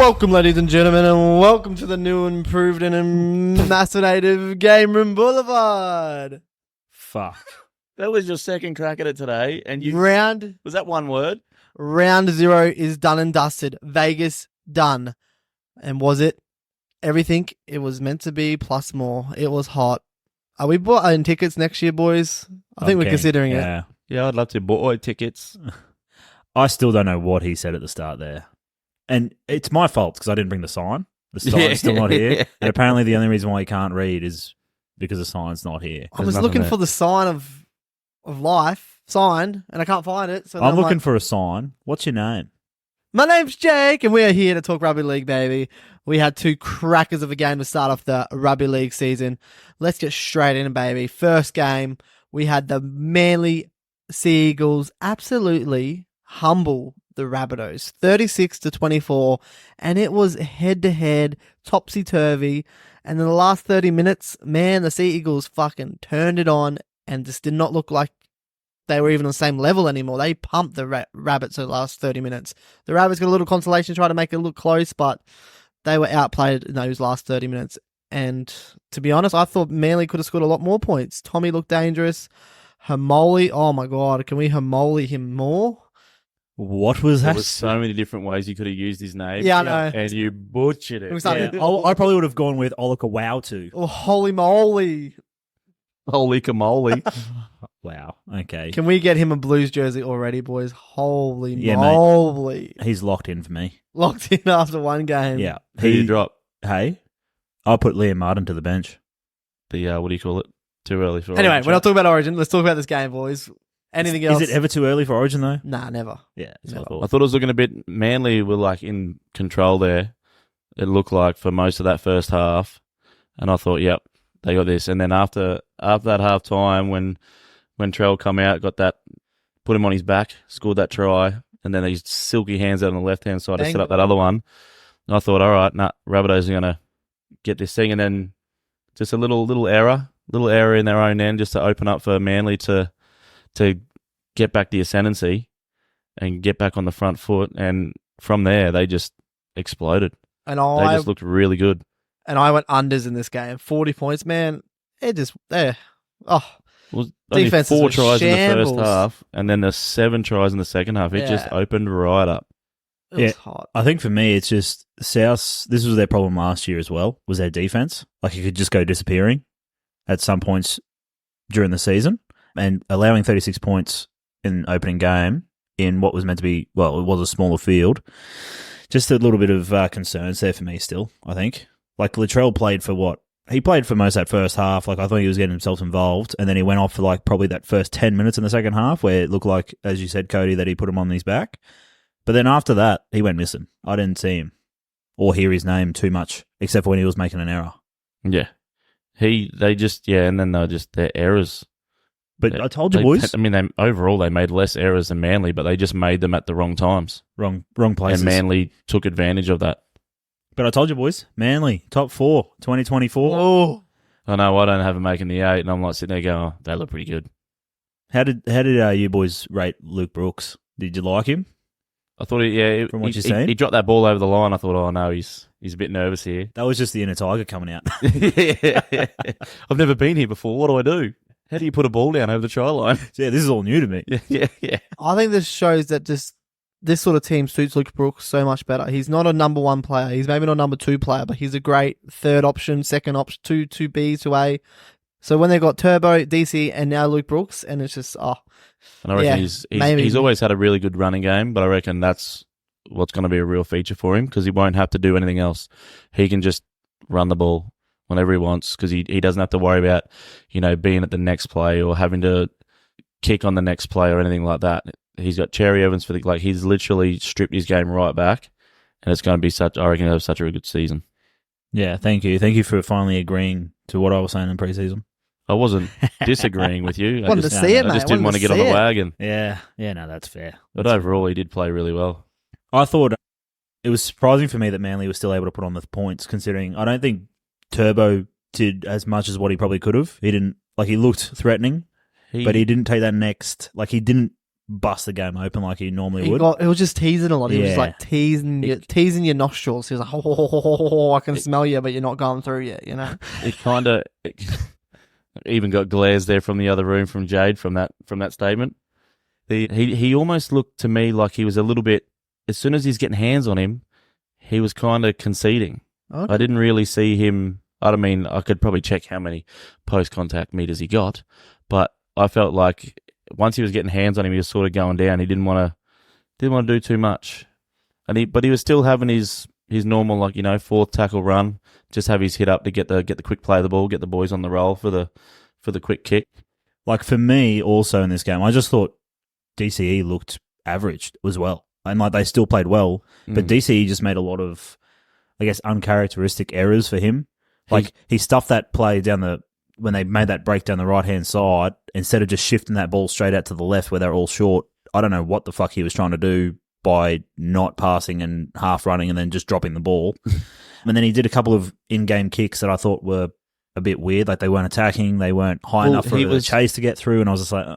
Welcome, ladies and gentlemen, and welcome to the new, improved, and imaginative Game Room Boulevard. Fuck. That was your second crack at it today, and you was that one word? Round 0 is done and dusted. Vegas done. And was it everything it was meant to be plus more? It was hot. Are we buying tickets next year, boys? I think we're considering it. Yeah, I'd love to buy tickets. I still don't know what he said at the start there. And it's my fault because I didn't bring the sign. The sign's still not here. And apparently the only reason why he can't read is because the sign's not here. I was looking for the sign of life, sign, and I can't find it. So I'm looking for a sign. What's your name? My name's Jake, and we are here to talk rugby league, baby. We had two crackers of a game to start off the rugby league season. Let's get straight in, baby. First game, we had the Manly Sea Eagles absolutely humble the Rabbitohs, 36-24, and it was head-to-head, topsy-turvy, and in the last 30 minutes, man, the Sea Eagles fucking turned it on and just did not look like they were even on the same level anymore. They pumped the Rabbits the last 30 minutes. The Rabbits got a little consolation, tried to make it look close, but they were outplayed in those last 30 minutes, and to be honest, I thought Manly could have scored a lot more points. Tommy looked dangerous. Hamoli, oh my God, can we Hamoli him more? What was that? There was so many different ways you could have used his name. Yeah, I know. And you butchered it. I probably would have gone with Olika Wow too. Oh, holy moly. Holy camoli. Wow. Okay. Can we get him a Blues jersey already, boys? Holy moly. Mate. He's locked in for me. Locked in after one game. Yeah. Who you drop? Hey, I'll put Liam Martin to the bench. The, what do you call it? Too early for Anyway, Origin. we're not talking about Origin. Let's talk about this game, boys. Anything else? Is it ever too early for Origin though? Nah, never. Yeah. Never. I thought it was looking a bit... Manly were like in control there. It looked like for most of that first half. And I thought, yep, they got this. And then after that half time, when Trell come out, got that, put him on his back, scored that try, and then these silky hands out on the left-hand side to set up that other one. And I thought, all right, Rabbitohs are going to get this thing. And then just a little error in their own end just to open up for Manly to get back the ascendancy and get back on the front foot. And from there, they just exploded. And they just looked really good. And I went unders in this game. 40 points, man. Defense Only 4 tries in the first shambles. half, and then there's 7 tries in the second half. It just opened right up. It was hot. I think for me, it's just South. This was their problem last year as well, was their defense. Like, it could just go disappearing at some points during the season. And allowing 36 points in opening game in what was meant to be, well, it was a smaller field. Just a little bit of concerns there for me still, I think. Like, Latrell played for what? He played for most of that first half. Like, I thought he was getting himself involved. And then he went off for, like, probably that first 10 minutes in the second half where it looked like, as you said, Cody, that he put him on his back. But then after that, he went missing. I didn't see him or hear his name too much, except for when he was making an error. Yeah. And then their errors. But I told you, boys. I mean, overall, they made less errors than Manly, but they just made them at the wrong times. Wrong places. And Manly took advantage of that. But I told you, boys, Manly, top 4, 2024. Oh. I know, I don't have them making the 8, and I'm like sitting there going, oh, they look pretty good. How did you boys rate Luke Brooks? Did you like him? I thought, from what you're saying, he dropped that ball over the line. I thought, oh no, he's a bit nervous here. That was just the inner tiger coming out. Yeah. I've never been here before. What do I do? How do you put a ball down over the try line? Yeah, this is all new to me. Yeah. I think this shows that just this sort of team suits Luke Brooks so much better. He's not a number 1 player. He's maybe not a number 2 player, but he's a great third option, second option, 2B, 2A. So when they got Turbo, DC, and now Luke Brooks, and it's just, And I reckon he's always had a really good running game, but I reckon that's what's going to be a real feature for him because he won't have to do anything else. He can just run the ball whenever he wants because he doesn't have to worry about, being at the next play or having to kick on the next play or anything like that. He's got Cherry Evans he's literally stripped his game right back, and it's going to be I reckon he'll have such a good season. Yeah, thank you. Thank you for finally agreeing to what I was saying in preseason. I wasn't disagreeing with you. I just didn't want to get on the wagon. Yeah, no, that's fair. But overall, he did play really well. I thought it was surprising for me that Manly was still able to put on the points, considering I don't think Turbo did as much as what he probably could have. He didn't, he looked threatening, but he didn't take that next, he didn't bust the game open like he normally He would. was just teasing a lot. He was just Yeah. like teasing your nostrils. He was like, I can smell you, but you're not going through yet, you know? It kind of even got glares there from the other room from Jade from that statement. He almost looked to me like he was a little bit, as soon as he's getting hands on him, he was kind of conceding. Okay. I didn't really see him. I mean, I could probably check how many post-contact meters he got, but I felt like once he was getting hands on him, he was sort of going down. He didn't want to do too much, but he was still having his normal, like, you know, fourth tackle run, just have his hit up to get the quick play of the ball, get the boys on the roll for the quick kick. Like for me, also in this game, I just thought DCE looked average as well, and like they still played well, but DCE just made a lot of, I guess, uncharacteristic errors for him. Like he stuffed that play when they made that break down the right-hand side, instead of just shifting that ball straight out to the left where they're all short. I don't know what the fuck he was trying to do by not passing and half running and then just dropping the ball. And then he did a couple of in-game kicks that I thought were a bit weird. Like they weren't attacking, they weren't high enough for the chase to get through. And I was just like,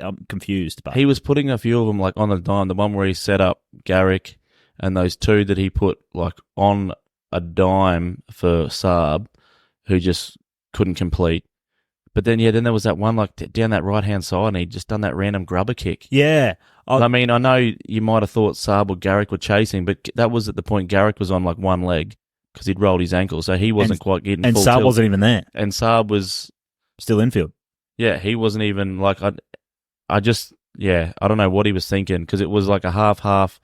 I'm confused. But he was putting a few of them like on the dime. The one where he set up Garrick and those two that he put like on a dime for Saab, who just couldn't complete. But then, then there was that one like down that right-hand side and he'd just done that random grubber kick. Yeah. I mean, I know you might have thought Saab or Garrick were chasing, but that was at the point Garrick was on like one leg because he'd rolled his ankle, so he wasn't quite getting full Saab tilt. wasn't even there. And Saab was still infield. Yeah, he wasn't even like, I don't know what he was thinking because it was like a half.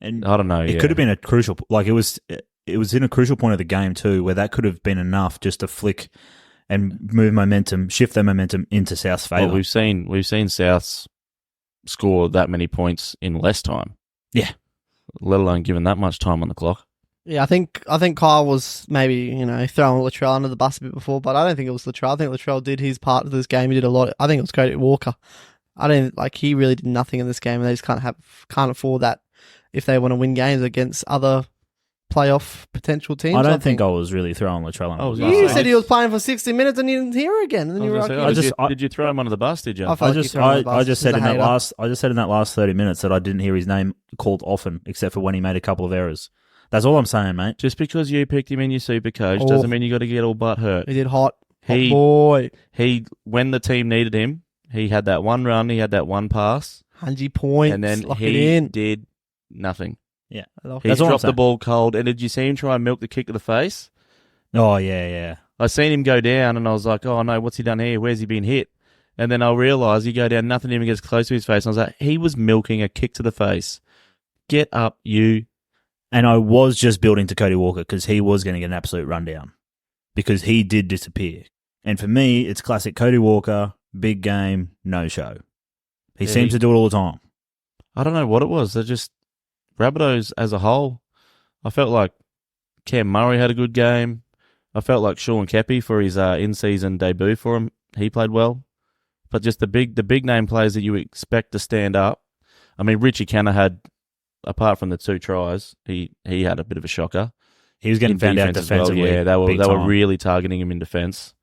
And I don't know. It could have been a crucial, like it was in a crucial point of the game too, where that could have been enough just to flick and move momentum, shift their momentum into South's favour. Well, we've seen Souths score that many points in less time. Yeah. Let alone given that much time on the clock. Yeah, I think Kyle was maybe, throwing Latrell under the bus a bit before, but I don't think it was Latrell. I think Latrell did his part of this game. He did a lot. I think it was Cody Walker. He really did nothing in this game, and they just can't afford that if they want to win games against other playoff potential teams. I don't think I was really throwing Latrell under the bus. You said he was playing for 60 minutes and you didn't hear again. And then you were like, did you throw him under the bus? Did you? I just said in that last 30 minutes that I didn't hear his name called often, except for when he made a couple of errors. That's all I'm saying, mate. Just because you picked him in your super coach doesn't mean you got to get all butt hurt. He did hot boy. When the team needed him, he had that one run, he had that one pass. 100 points. And then he did nothing. Yeah. He dropped the ball cold. And did you see him try and milk the kick to the face? Oh, yeah. I seen him go down and I was like, oh no, what's he done here? Where's he been hit? And then I realised you go down, nothing even gets close to his face. And I was like, he was milking a kick to the face. Get up, you. And I was just building to Cody Walker because he was going to get an absolute rundown because he did disappear. And for me, it's classic Cody Walker, big game, no show. He seems to do it all the time. I don't know what it was. They're just Rabbitohs as a whole. I felt like Cam Murray had a good game. I felt like Sean Kepi for his in-season debut for him. He played well. But just the big name players that you expect to stand up. I mean, Richie Canna had, apart from the 2 tries, he had a bit of a shocker. He was getting found out defensively. Well. Yeah, they were really targeting him in defence.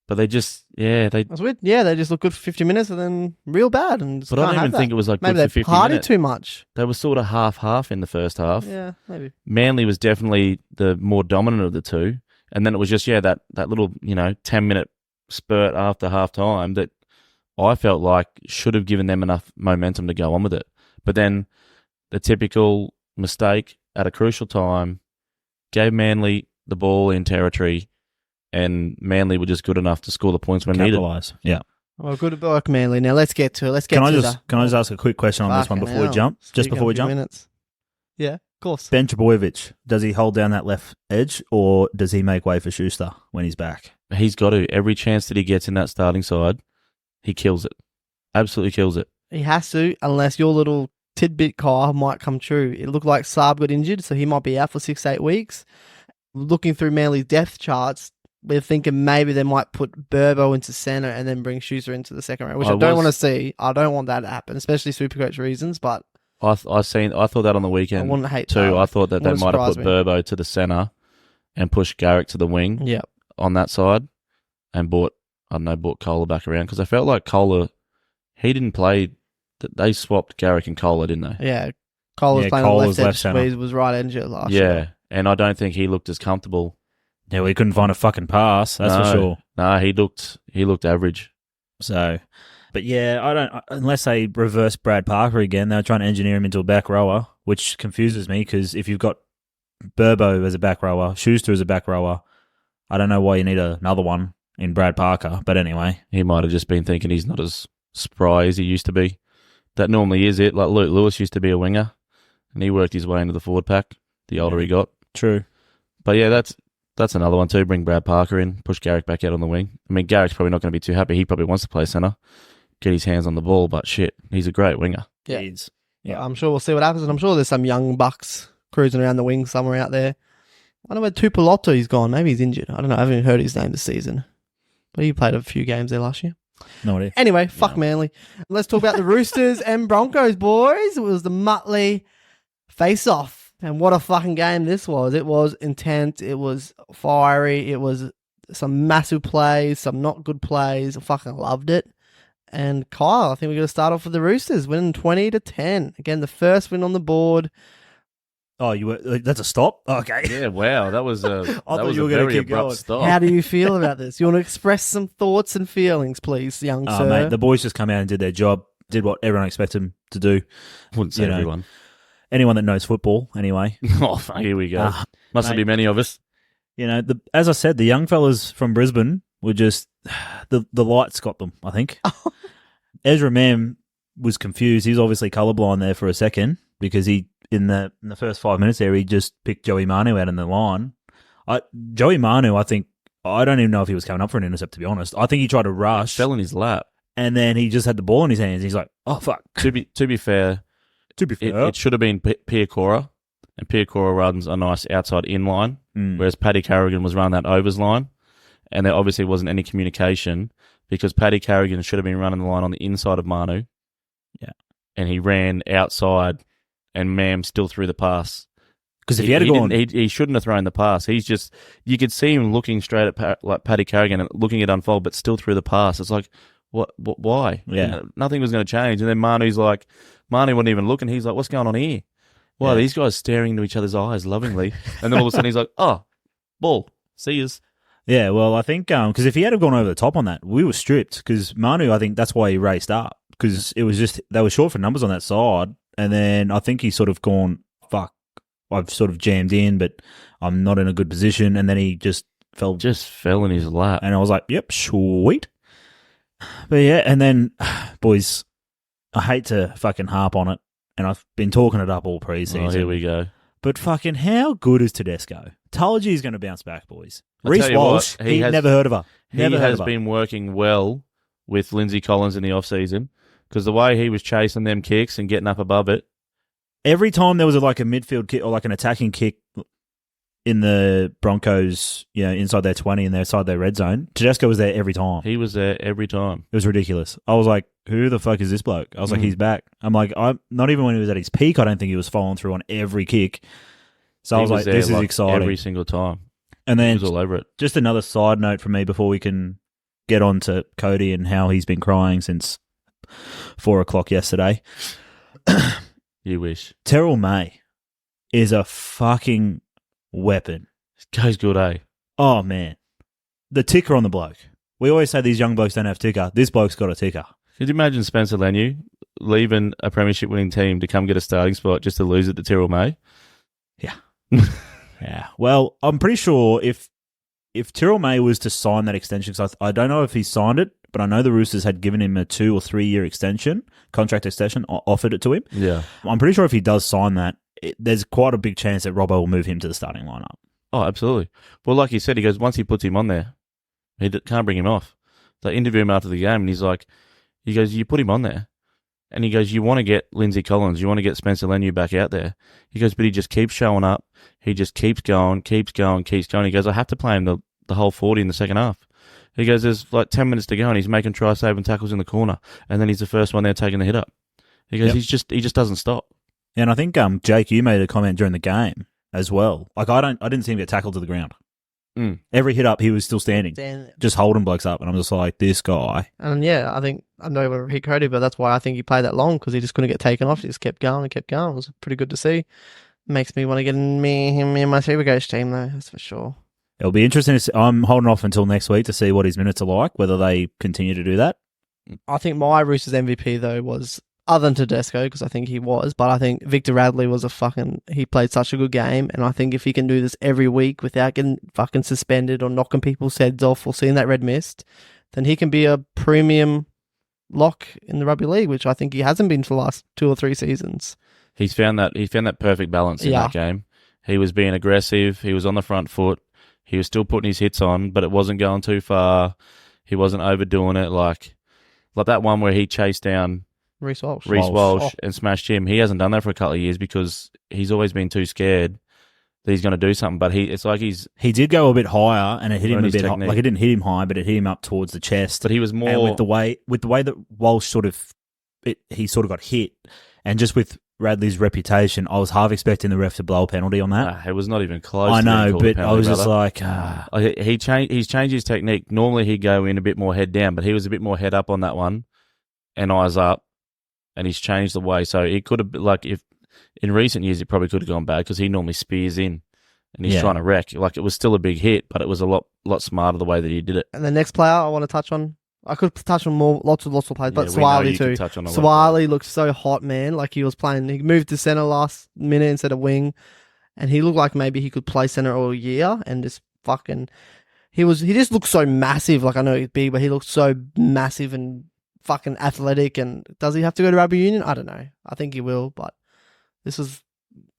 But they just, That's weird. Yeah, they just look good for 50 minutes and then real bad. But I don't even think it was like maybe good for 50 they minutes. partied too much. They were sort of half in the first half. Yeah, maybe. Manly was definitely the more dominant of the two. And then it was just, that little, 10-minute spurt after half time that I felt like should have given them enough momentum to go on with it. But then the typical mistake at a crucial time gave Manly the ball in territory, and Manly were just good enough to score the points when needed. Yeah. Well, good work, Manly. Now let's get to it. Can I just ask a quick question on this one before we jump? Just before we jump? Minutes. Yeah, of course. Ben Trbojevic, does he hold down that left edge or does he make way for Schuster when he's back? He's got to. Every chance that he gets in that starting side, he kills it. Absolutely kills it. He has to, unless your little tidbit, Kyle, might come true. It looked like Saab got injured, so he might be out for 6-8 weeks. Looking through Manly's depth charts, we're thinking maybe they might put Burbo into centre and then bring Schuster into the second row, which I don't want to see. I don't want that to happen, especially Supercoach reasons, but I thought that on the weekend I wouldn't hate too. that. I thought that they might have put Burbo to the centre and pushed Garrick to the wing on that side and brought Kohler back around because I felt like Kohler, he didn't play They swapped Garrick and Kohler, didn't they? Yeah, Cole was Yeah, playing Cole on was the left left edge. centre. Squeeze was right edge last year. Yeah, and I don't think he looked as comfortable. Yeah, we couldn't find a fucking pass. That's for sure. No, he looked average. So, but yeah, I don't. Unless they reverse Brad Parker again, they're trying to engineer him into a back rower, which confuses me because if you've got Burbo as a back rower, Schuster as a back rower, I don't know why you need another one in Brad Parker. But anyway, He might have just been thinking he's not as spry as he used to be. That normally is it. Like Luke Lewis used to be a winger, and he worked his way into the forward pack the older he got. true. But yeah, that's another one too. Bring Brad Parker in, push Garrick back out on the wing. I mean, Garrick's probably not going to be too happy. He probably wants to play centre, get his hands on the ball, but shit, he's a great winger. Yeah. He's- Yeah, I'm sure we'll see what happens, and I'm sure there's some young bucks cruising around the wing somewhere out there. I don't know where Tupolotto's gone. Maybe he's injured. I don't know. I haven't even heard his name this season. But he played a few games there last year. No idea. Anyway, fuck Manly. Let's talk about the Roosters and Broncos, boys. It was the Muttlay face-off. And what a fucking game this was. It was intense. It was fiery. It was some massive plays, some not good plays. I fucking loved it. And Kyle, I think we're going to start off with the Roosters, winning 20-10. Again, the first win on the board. Oh, you were. That's a stop. Okay. Yeah, wow, that was a thought you were gonna very keep abrupt going. stop. How do you feel about this? You want to express some thoughts and feelings, please, young Oh, sir? mate, the boys just come out and did their job, did what everyone expected them to do. Wouldn't say you know. everyone. Anyone that knows football, anyway. Oh, fuck, here we go. Ah, Mustn't mate. be many of us. You know, as I said, the young fellas from Brisbane were just the lights got them. I think Ezra Mam was confused. He's obviously colourblind there for a second because he in the first 5 minutes there he just picked Joey Manu out in the line. Joey Manu, I think I don't even know if he was coming up for an intercept. To be honest, I think he tried to rush, Fell in his lap. and then he just had the ball in his hands. He's like, "Oh fuck!" To be fair, it should have been Piacora, and Piacora runs a nice outside in line, whereas Paddy Carrigan was running that overs line, and there obviously wasn't any communication because Paddy Carrigan should have been running the line on the inside of Manu. Yeah. And he ran outside, and Mam still threw the pass. Because if he had gone, he shouldn't have thrown the pass. He's just, you could see him looking straight at like Paddy Carrigan and looking at unfold, but still threw the pass. It's like, what why? Yeah. Nothing was going to change. And then Manu wasn't even looking. He's like, what's going on here? Why are these guys staring into each other's eyes lovingly? And then all of a sudden he's like, oh, ball, see yous. yeah, well, I think because if he had gone over the top on that, we were stripped. Because Manu, I think that's why he raced up because it was just they were short for numbers on that side, and then I think he sort of gone, fuck, I've sort of jammed in, but I'm not in a good position, and then he just fell in his lap. and I was like, yep, sweet. But yeah, and then, boys, I hate to fucking harp on it, and I've been talking it up all preseason. Oh, here we go. But fucking how good is Tedesco? Told you he's going to bounce back, boys. I'll Reece tell you Walsh, what, he never heard of her. He Never heard has of her. been working well with Lindsay Collins in the off-season because the way he was chasing them kicks and getting up above it. Every time there was like a midfield kick or like an attacking kick in the Broncos, inside their 20 and inside their red zone, Tedesco was there every time. He was there every time. It was ridiculous. I was like, who the fuck is this bloke? I was like, he's back. I'm like, not even when he was at his peak, I don't think he was following through on every kick. So I was like, there, this is exciting. every single time. And He then was all over it. just another side note from me before we can get on to Cody and how he's been crying since 4 o'clock yesterday. You wish. Terrell May is a fucking weapon. Goes good, eh? Oh, man. The ticker on the bloke. We always say these young blokes don't have ticker. This bloke's got a ticker. Could you imagine Spencer Leniu leaving a premiership winning team to come get a starting spot just to lose it to Terrell May? Yeah. Yeah. Well, I'm pretty sure if Terrell May was to sign that extension, because I don't know if he signed it, but I know the Roosters had given him a 2 or 3 year contract extension, offered it to him. Yeah. I'm pretty sure if he does sign that, there's quite a big chance that Robbo will move him to the starting lineup. Oh, absolutely. Well, like he said, he goes, once he puts him on there, he can't bring him off. They interview him after the game, and he goes, you put him on there. And he goes, you want to get Lindsay Collins, you want to get Spencer Leniu back out there. He goes, but he just keeps showing up. He just keeps going. He goes, I have to play him the whole 40 in the second half. He goes, there's like 10 minutes to go, and he's making try-saving tackles in the corner. And then he's the first one there taking the hit up. He goes, he just doesn't stop. And I think, Jake, you made a comment during the game as well. Like, I didn't see him get tackled to the ground. Every hit up, he was still standing, just holding blokes up. And I'm just like, this guy. And I think I know we're hit Cody, but that's why I think he played that long because he just couldn't get taken off. He just kept going and kept going. It was pretty good to see. Makes me want to get him in my Super Coach team though. That's for sure. It'll be interesting. I'm holding off until next week to see what his minutes are like, whether they continue to do that. I think my Roosters MVP though was, other than Tedesco, because I think he was, but I think Victor Radley was he played such a good game, and I think if he can do this every week without getting fucking suspended or knocking people's heads off or seeing that red mist, then he can be a premium lock in the rugby league, which I think he hasn't been for the last 2 or 3 seasons. He found that perfect balance in that game. He was being aggressive, he was on the front foot, he was still putting his hits on, but it wasn't going too far. He wasn't overdoing it like that one where he chased down Reece Walsh and smashed him. He hasn't done that for a couple of years because he's always been too scared that he's going to do something. But he did go a bit higher, and it hit him a bit like it didn't hit him high, but it hit him up towards the chest. But he was more, and with the way that Walsh he sort of got hit, and just with Radley's reputation, I was half expecting the ref to blow a penalty on that. It was not even close. I know, to but I was just like, he's changed his technique. Normally he'd go in a bit more head down, but he was a bit more head up on that one, and eyes up. And he's changed the way. So it could have, if in recent years, it probably could have gone bad because he normally spears in and he's trying to wreck. It was still a big hit, but it was a lot smarter the way that he did it. And the next player I want to touch on, I could touch on lots of players, but Swiley too. Swiley looked so hot, man. Like he was playing, he moved to centre last minute instead of wing, and he looked like maybe he could play centre all year and just fucking, he just looked so massive. Like I know he's big, but he looked so massive and fucking athletic. And does he have to go to rugby union? I don't know. I think he will, but this was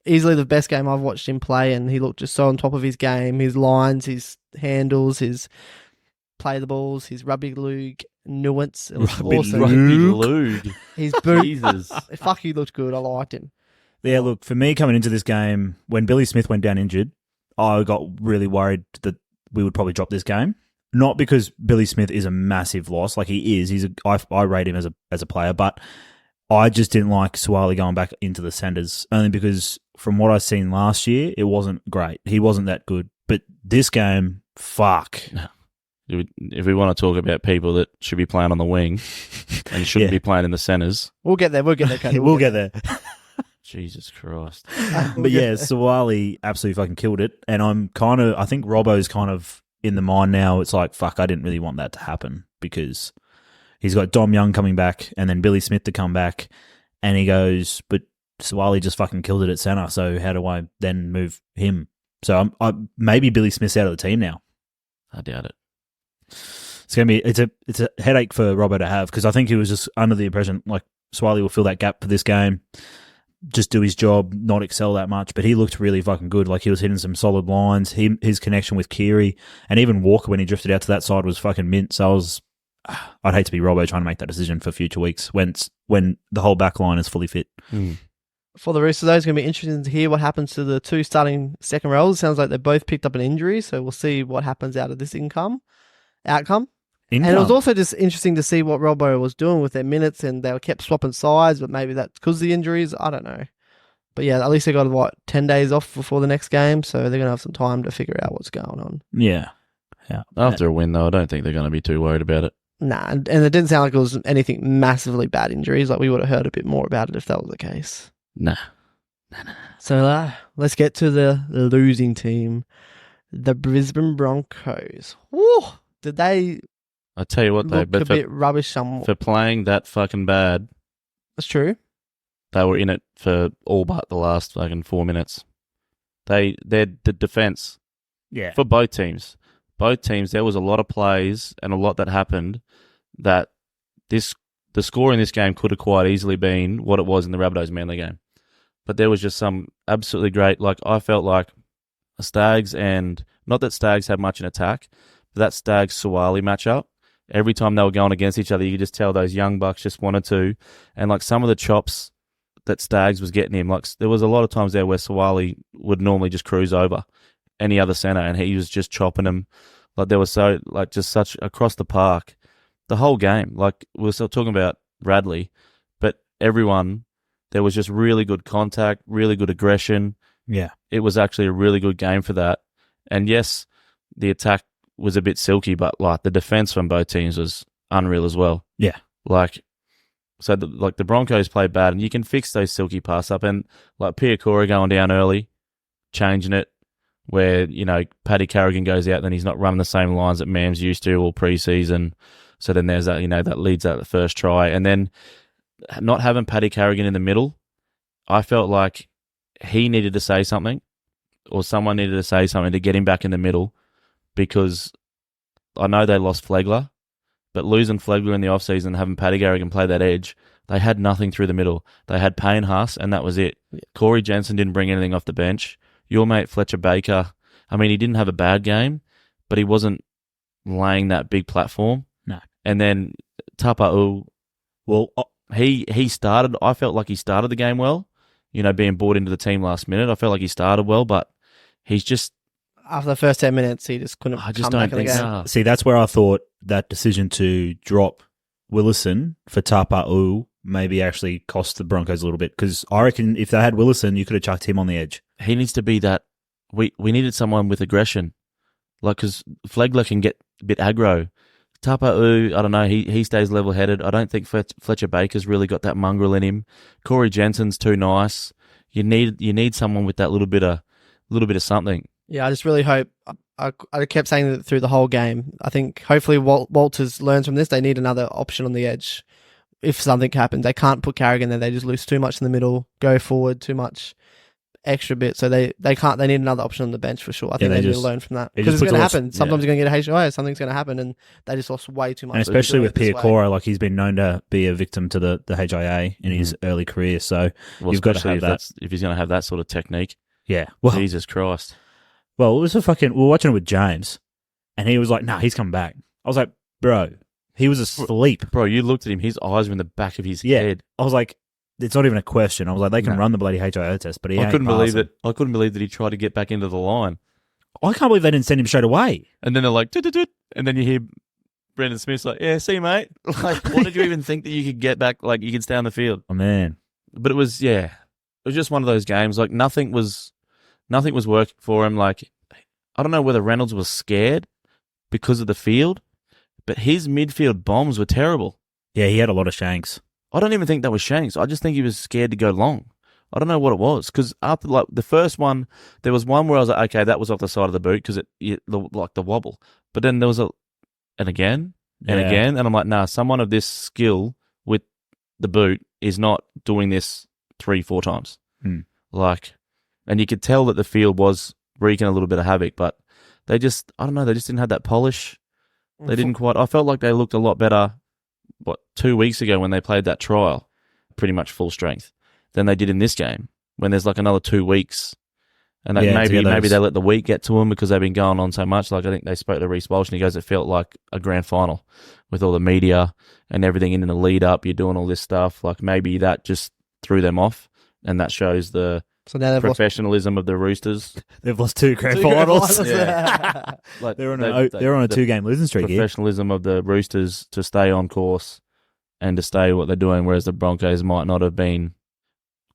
easily the best game I've watched him play, and he looked just so on top of his game, his lines, his handles, his play the balls, his rugby league nuance. It was awesome. Rugby league. His boot. Jesus. Fuck, he looked good. I liked him. Yeah, look, for me coming into this game, when Billy Smith went down injured, I got really worried that we would probably drop this game. Not because Billy Smith is a massive loss, like he is. I rate him as a player, but I just didn't like Swiley going back into the centres, only because from what I've seen last year, it wasn't great. He wasn't that good. But this game, fuck. If we want to talk about people that should be playing on the wing and shouldn't be playing in the centres. We'll get there, Cody. We'll get there. Jesus Christ. But yeah, Swiley absolutely fucking killed it. And I think Robbo's kind of in the mind now. It's like, fuck, I didn't really want that to happen because he's got Dom Young coming back and then Billy Smith to come back. And he goes, but Swiley just fucking killed it at centre. So how do I then move him? So maybe Billy Smith's out of the team now. I doubt it. It's a headache for Robbo to have because I think he was just under the impression like Swiley will fill that gap for this game, just do his job, not excel that much. But he looked really fucking good. Like he was hitting some solid lines. His connection with Keary and even Walker when he drifted out to that side was fucking mint. So I'd hate to be Robbo trying to make that decision for future weeks when the whole back line is fully fit. For the rest of those, it's going to be interesting to hear what happens to the 2 starting second rows. It sounds like they both picked up an injury, so we'll see what happens out of this outcome. And it was also just interesting to see what Robbo was doing with their minutes, and they kept swapping sides, but maybe that's because of the injuries. I don't know. But yeah, at least they got, 10 days off before the next game, so they're going to have some time to figure out what's going on. Yeah. After a win, though, I don't think they're going to be too worried about it. Nah, and it didn't sound like it was anything massively bad injuries. Like we would have heard a bit more about it if that was the case. Nah. So let's get to the losing team, the Brisbane Broncos. Woo! Did they? I tell you what, though, but a bit rubbish somewhat for playing that fucking bad. That's true. They were in it for all but the last fucking 4 minutes. They're the defense. Yeah. For both teams. Both teams, there was a lot of plays and a lot that happened that the score in this game could have quite easily been what it was in the Rabbitohs Manly game. But there was just some absolutely great, I felt like Stags and, not that Stags had much in attack, but that Stags-Suwali matchup, every time they were going against each other, you could just tell those young bucks just wanted to. And some of the chops that Stags was getting him, there was a lot of times there where Suwali would normally just cruise over any other centre and he was just chopping them. There was just such across the park. The whole game, we were still talking about Radley, but everyone, there was just really good contact, really good aggression. Yeah. It was actually a really good game for that. And yes, the attack was a bit silky, but like the defense from both teams was unreal as well. Yeah. Like, so the Broncos played bad, and you can fix those silky pass up, and like Piakura going down early, changing it, where, you know, Paddy Carrigan goes out, then he's not running the same lines that Mams used to all preseason. So then there's that, you know, that leads out the first try. And then not having Paddy Carrigan in the middle, I felt like he needed to say something, or someone needed to say something to get him back in the middle, because I know they lost Flegler, but losing Flegler in the offseason and having Paddy Carrigan play that edge, they had nothing through the middle. They had Payne Haas, and that was it. Yeah. Corey Jensen didn't bring anything off the bench. Your mate Fletcher Baker, I mean, he didn't have a bad game, but he wasn't laying that big platform. No. And then Tapa'u, well, he started, I felt like he started the game well, you know, being brought into the team last minute. I felt like he started well, but he's just... After the first 10 minutes, he just couldn't I just come don't back in the think game. so. See, that's where I thought that decision to drop Willison for Tapa'u maybe actually cost the Broncos a little bit, because I reckon if they had Willison, you could have chucked him on the edge. He needs to be that... We needed someone with aggression, like, because Flegler can get a bit aggro. Tapa'u, I don't know, he stays level-headed. I don't think Fletcher Baker's really got that mongrel in him. Corey Jensen's too nice. You need someone with that little bit of something. Yeah, I just really hope. I kept saying that through the whole game. I think hopefully Walters learns from this. They need another option on the edge. If something happens, they can't put Carrigan there. They just lose too much in the middle, go forward too much, extra bit. So they can't. They need another option on the bench for sure. I think they need to learn from that, because it's going to happen. Sometimes you're going to get a HIA. Something's going to happen, and they just lost way too much. And especially with Piakura, like, he's been known to be a victim to the HIA in his early career. So you've got to have that if he's going to have that sort of technique. Yeah. Well, Jesus Christ. Well, it was we were watching it with James, and he was like, "Nah, he's coming back." I was like, "Bro, he was asleep." Bro, you looked at him; his eyes were in the back of his head. I was like, "It's not even a question." I was like, "They can run the bloody HIO test," but I couldn't believe that. I couldn't believe that he tried to get back into the line. I can't believe they didn't send him straight away. And then they're like, "Tut-tut-tut," and then you hear Brendan Smith's like, "Yeah, see, you, mate." Like, what did you even think that you could get back? Like, you could stay on the field? Oh man! But it was just one of those games. Like, nothing was working for him. Like, I don't know whether Reynolds was scared because of the field, but his midfield bombs were terrible. Yeah, he had a lot of shanks. I don't even think that was shanks. I just think he was scared to go long. I don't know what it was, because after, like, the first one, there was one where I was like, okay, that was off the side of the boot because like the wobble. But then there was again, and I'm like, nah, someone of this skill with the boot is not doing this 3-4 times. Like, and you could tell that the field was wreaking a little bit of havoc, but they just, I don't know, they just didn't have that polish. They didn't quite. I felt like they looked a lot better, 2 weeks ago when they played that trial, pretty much full strength, than they did in this game, when there's like another 2 weeks. And maybe they let the week get to them because they've been going on so much. Like, I think they spoke to Reece Walsh and he goes, it felt like a grand final with all the media and everything in the lead up. You're doing all this stuff. Like, maybe that just threw them off, and that shows the professionalism of the Roosters. They've lost 2 grand finals. Like, they're on a 2-game losing streak. Professionalism of the Roosters to stay on course and to stay what they're doing, whereas the Broncos might not have been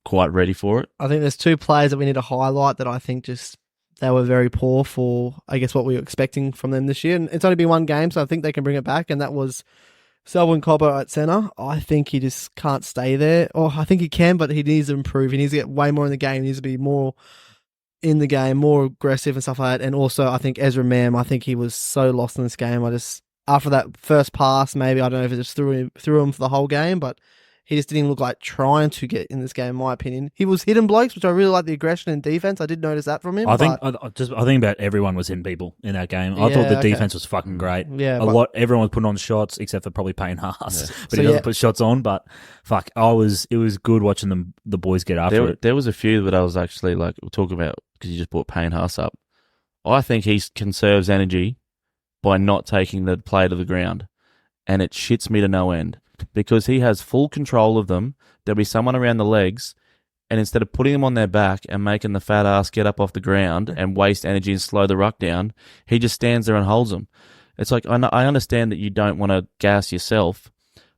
quite ready for it. I think there's 2 players that we need to highlight that I think just they were very poor for, I guess, what we were expecting from them this year. And it's only been 1 game, so I think they can bring it back, and that was Selwyn Cobber at centre. I think he just can't stay there. Or I think he can, but he needs to improve. He needs to get way more in the game. He needs to be more in the game, more aggressive and stuff like that. And also, I think Ezra Mam, I think he was so lost in this game. After that first pass, maybe, I don't know if it just threw him for the whole game, but he just didn't look like trying to get in this game, in my opinion. He was hitting blokes, which I really like the aggression and defense. I did notice that from him. I think about everyone was hitting people in that game. I thought the defense was fucking great. Yeah, everyone was putting on shots except for probably Payne Haas, but he doesn't put shots on. But fuck, it was good watching the boys get after it. There was a few that I was actually like, we'll talk about, because you just brought Payne Haas up. I think he conserves energy by not taking the play to the ground, and it shits me to no end. Because he has full control of them. There'll be someone around the legs, and instead of putting them on their back and making the fat ass get up off the ground and waste energy and slow the ruck down, he just stands there and holds them. It's like, I understand that you don't want to gas yourself,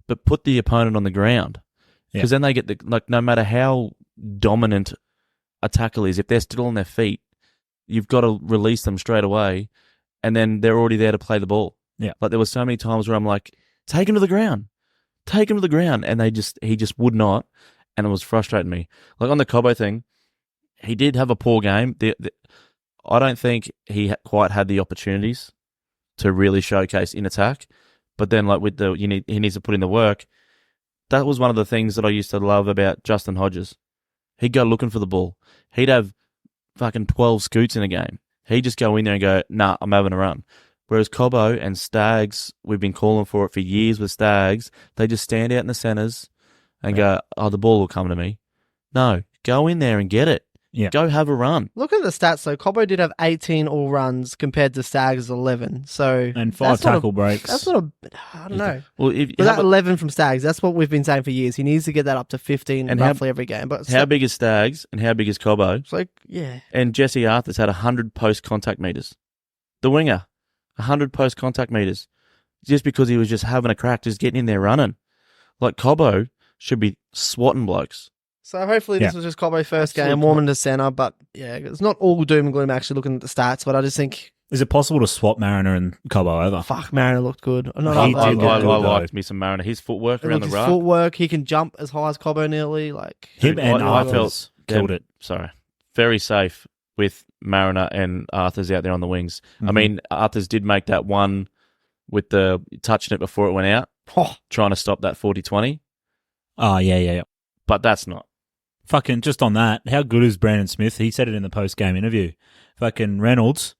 but put the opponent on the ground. Because then they get no matter how dominant a tackle is, if they're still on their feet, you've got to release them straight away and then they're already there to play the ball. Yeah. Like there were so many times where I'm like, take him to the ground, and he just would not, and it was frustrating me. Like on the Cobbo thing, he did have a poor game. I don't think he quite had the opportunities to really showcase in attack. But then, like with he needs to put in the work. That was one of the things that I used to love about Justin Hodges. He'd go looking for the ball. He'd have fucking 12 scoots in a game. He'd just go in there and go, nah, I'm having a run. Whereas Cobbo and Stags, we've been calling for it for years with Stags, they just stand out in the centres and go, oh, the ball will come to me. No, go in there and get it. Yeah. Go have a run. Look at the stats, though. Cobbo did have 18 all runs compared to Stags' 11. So And 5 tackle breaks. That's not a... I don't know. Well, if But that 11 from Stags, that's what we've been saying for years. He needs to get that up to 15 And roughly every game. But how big is Stags and how big is Cobbo? It's like, yeah. And Jesse Arthur's had 100 post-contact meters. The winger, 100 post-contact meters. Just because he was just having a crack, just getting in there running. Like Cobbo should be swatting blokes. So hopefully this was just Cobbo's first game, warming to centre. But yeah, it's not all doom and gloom actually looking at the stats. But I just think... Is it possible to swap Mariner and Cobbo over? Fuck, Mariner looked good. I liked me some Mariner. His footwork around the his ruck. footwork, he can jump as high as Cobbo nearly. Like Him and I Arthurs killed it. Sorry. Very safe with Mariner and Arthurs out there on the wings. Mm-hmm. I mean, Arthurs did make that one with the touching it before it went out, trying to stop that 40-20. Oh, yeah. But that's not. Fucking just on that, how good is Brandon Smith? He said it in the post-game interview. Fucking Reynolds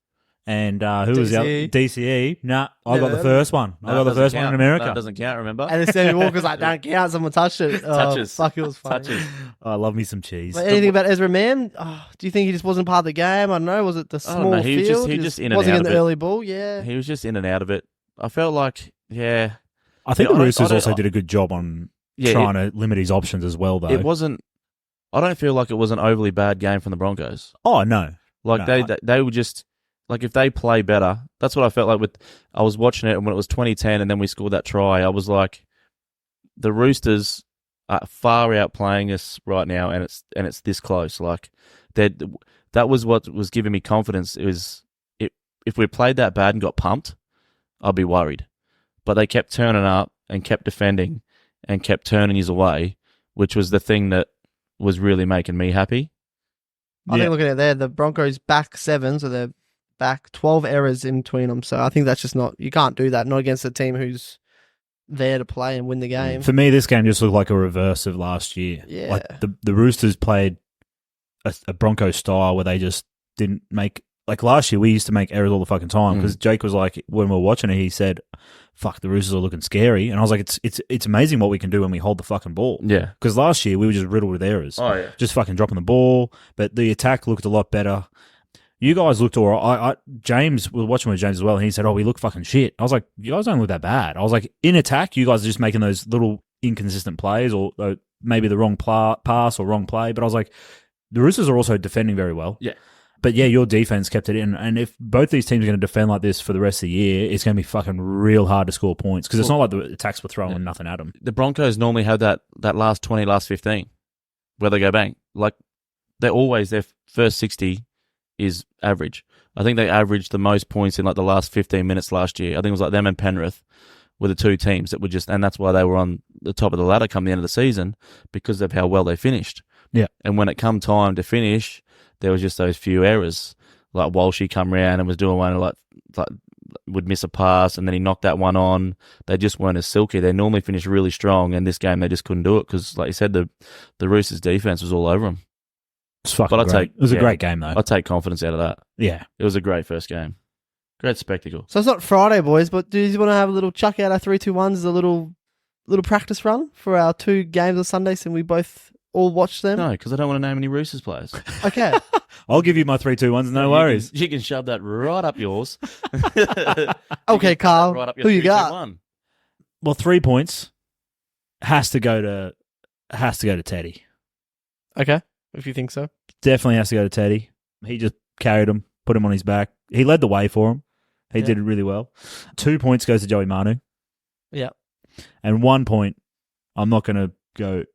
and who was the other? DCE. Nah, I got the first one. I got the first one in America. That doesn't count, remember? And then Sammy Walker's like, don't count, someone touched it. Touches. Fuck, it was funny. Touches. Oh, I love me some cheese. But anything about Ezra Mann? Oh, do you think he just wasn't part of the game? I don't know. Was it the I don't small know. He was field? just in and wasn't out in the of it. early ball, yeah. He was just in and out of it. I felt like, yeah. I think Yeah, the I Roosters don't- also did a good job on trying to limit his options as well, though. It wasn't. I don't feel like it was an overly bad game from the Broncos. Oh, no. Like No, they were just like, if they play better, that's what I felt like with. I was watching it, and when it was 2010, and then we scored that try, I was like, the Roosters are far outplaying us right now, and it's this close. Like that was what was giving me confidence. It was if we played that bad and got pumped, I'd be worried. But they kept turning up and kept defending and kept turning his away, which was the thing that was really making me happy. I think looking at there, the Broncos back 7, so they're back 12 errors in between them. So I think that's just not, you can't do that, not against a team who's there to play and win the game. For me, this game just looked like a reverse of last year. Yeah. Like the Roosters played a Broncos style where they just didn't make... Like last year, we used to make errors all the fucking time because Jake was like, when we were watching it, he said, fuck, the Roosters are looking scary. And I was like, it's amazing what we can do when we hold the fucking ball. Yeah. Because last year, we were just riddled with errors. Oh, yeah. Just fucking dropping the ball. But the attack looked a lot better. You guys looked all right. James, we were watching with James as well, and he said, we look fucking shit. I was like, you guys don't look that bad. I was like, in attack, you guys are just making those little inconsistent plays or maybe the wrong pass or wrong play. But I was like, the Roosters are also defending very well. Yeah. But yeah, your defense kept it in. And if both these teams are going to defend like this for the rest of the year, it's going to be fucking real hard to score points because it's not like the attacks were throwing nothing at them. The Broncos normally have that last 20, last 15 where they go bang. Like, they're always, their first 60 is average. I think they averaged the most points in like the last 15 minutes last year. I think it was like them and Penrith were the two teams that were just, and that's why they were on the top of the ladder come the end of the season because of how well they finished. Yeah. And when it come time to finish, there was just those few errors. Like Walshy come round and was doing one like would miss a pass and then he knocked that one on. They just weren't as silky. They normally finish really strong, and this game they just couldn't do it because, like you said, the Roosters' defense was all over them. It's fucking great. It was a great game, though. I take confidence out of that. Yeah. It was a great first game. Great spectacle. So it's not Friday, boys, but do you want to have a little chuck out our 3-2-1s as a little practice run for our 2 games on Sunday since we both all watched them? No, because I don't want to name any Roosters players. Okay. I'll give you my 3-2-1s, no worries. You can shove that right up yours. Okay, Carl. Right up your Who you 3, 2, got? 1. Well, 3 points has to go to Teddy. Okay, if you think so. Definitely has to go to Teddy. He just carried him, put him on his back. He led the way for him. He did it really well. 2 points goes to Joey Manu. Yeah. And 1 point, I'm not going to go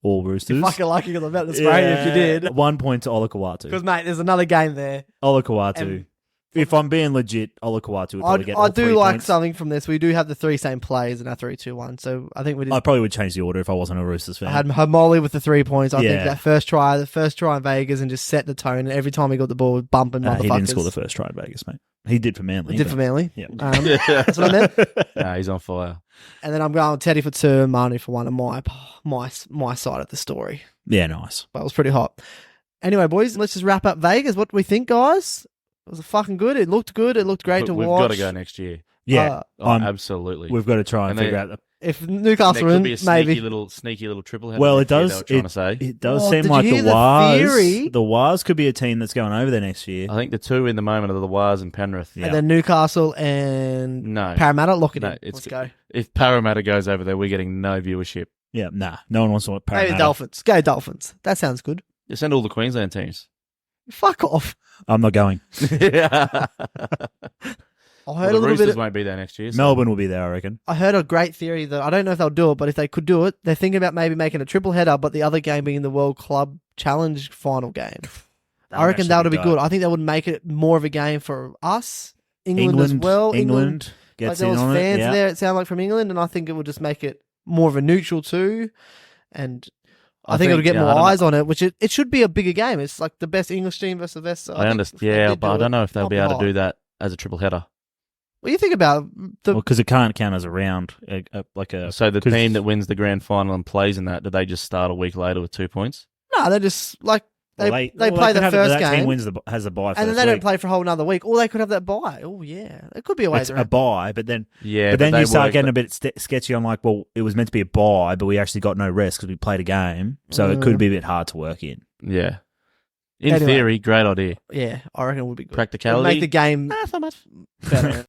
all Roosters. You're fucking lucky because I'm about to spray you if you did. 1 point to Ola Kawatu. Because, mate, there's another game there. Ola Kawatu. And If I'm being legit, Olakau'atu would probably get all I do 3 like points. something from this. We do have the 3 same players in our 3-2-1, so I think we did. I probably would change the order if I wasn't a Roosters fan. I had Homoli with the 3 points. I think Yeah. that first try in Vegas, and just set the tone. And every time he got the ball, bumping motherfuckers. He didn't score the first try in Vegas, mate. He did for Manly. He did for Manly. Yeah. That's what I meant. Nah, he's on fire. And then I'm going Teddy for 2 and Manu for 1 on my side of the story. Yeah, nice. That was pretty hot. Anyway, boys, let's just wrap up Vegas. What do we think, guys? It was fucking good. It looked good. It looked great to We've watch. got to go next year. Yeah, Oh, absolutely. we've got to try and And figure then- out the. If And Newcastle there are could in, be a maybe. sneaky little triple header. Well, it next year, does. they were trying to say. It does Oh, seem did like you the hear the Wars. theory? The Wars could be a team that's going over there next year. I think the two in the moment are the Wars and Penrith. Yeah. And then Newcastle and No. Parramatta, lock it No, in. it's- Let's go. If Parramatta goes over there, we're getting no viewership. Yeah, nah, no one wants to watch Maybe Parramatta. the Dolphins. Go Dolphins. That sounds good. You send all the Queensland teams. Fuck off. I'm not going. Yeah. I Well, heard the a little Roosters bit. won't be there next year. So. Melbourne will be there, I reckon. I heard a great theory that I don't know if they'll do it, but if they could do it, they're thinking about maybe making a triple header, but the other game being the World Club Challenge final game. I reckon that would be good. I think that would make it more of a game for us, England as well. England like gets there in was on fans it. Yeah. there. It sounded like from England, and I think it would just make it more of a neutral too. And I think it would get yeah, more I don't eyes on it, which it should be a bigger game. It's like the best English team versus the best. I understand. Yeah, but I don't know if they'll be able to do that as a triple header. What do you think about the? Because it can't count as a round. So the 'cause- team that wins the grand final and plays in that, do they just start a week later with 2 points? No, they're just like they play could the have first that game. team has a bye And then first they don't week. play for a whole another week. Or they could have that bye. Oh, yeah. It could be a way It's around. a bye, but then Yeah, but then they you start work getting a that- bit sketchy on like, well, it was meant to be a bye, but we actually got no rest because we played a game, so it could be a bit hard to work in. Yeah. In Anyway. theory, great idea. Yeah, I reckon it would be good. It would Practicality. make the game Not so much. better.